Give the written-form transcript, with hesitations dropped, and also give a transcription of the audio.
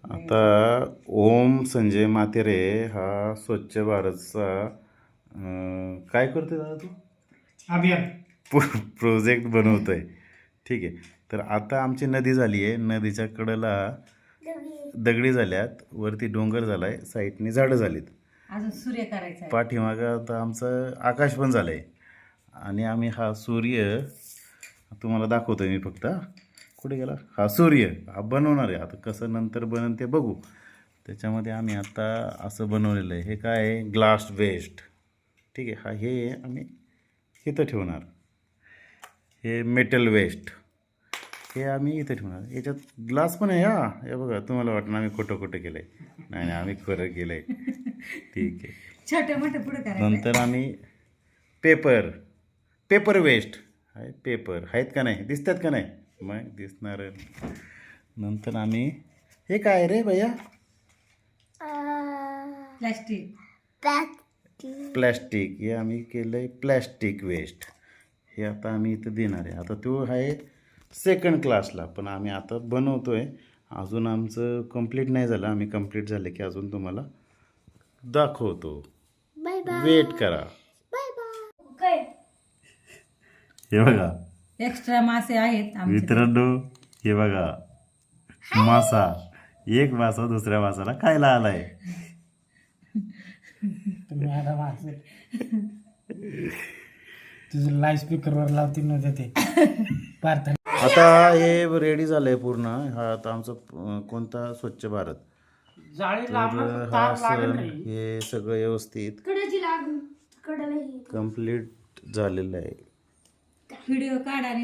आता ओम संजय मातेरे हा स्वच्छ भारतचा काय करतोय दादा तू अभियान प्रोजेक्ट बनवतोय. ठीक आहे. तर आता आमची नदी झाली आहे. नदीच्या कडेला दगडी झाल्यात, वरती डोंगर झालाय, साईडनी झाडं झालीत, अजून सूर्य करायचा आहे. पाठीमागं आता आमचं आकाश पण झालंय. आणि आम्ही हा सूर्य तुम्हाला दाखवतोय मी फक्त. कुठे गेला हा सूर्य? हा बनवणार आहे. आता कसं नंतर बनन ते बघू. त्याच्यामध्ये आम्ही आता असं बनवलेलं आहे. हे काय आहे? Glass waste. ठीक आहे. हा हे आम्ही इथं ठेवणार. हे मेटल वेस्ट हे आम्ही इथं ठेवणार. याच्यात ग्लास पण आहे. हे बघा, तुम्हाला वाटणं आम्ही खोटं केलं आहे. नाही, आम्ही खरं केलं आहे. ठीक आहे. छोटे मोठे पुढे करायचं. नंतर आम्ही पेपर वेस्ट आहे. पेपर आहेत का नाही? दिसतात का नाही? मग दिसणार. नंतर आम्ही हे काय रे भैया? प्लॅस्टिक. हे आम्ही केलं आहे प्लॅस्टिक वेस्ट. हे आता आम्ही इथं देणार आहे. आता तो आहे सेकंड क्लासला, पण आम्ही आता बनवतो आहे. अजून आमचं कंप्लीट नाही झालं. आम्ही कंप्लीट झालं की अजून तुम्हाला दाखवतो. वेट करा. हे बघा एक्स्ट्रा मासे आहेत आमचे. मित्रांनो, हे बघा मासा. एक मासा दुसऱ्या मासाला खायला आलाय. तुझं लाईव्ह स्पीकरवर लावती नव्हते ते पार्थ. आता हे रेडी झालंय पूर्ण. हा आता आमचं कोणता स्वच्छ भारत. तर हा सण हे सगळं व्यवस्थित कंप्लीट झालेलं आहे. व्हिडिओ काढा आणि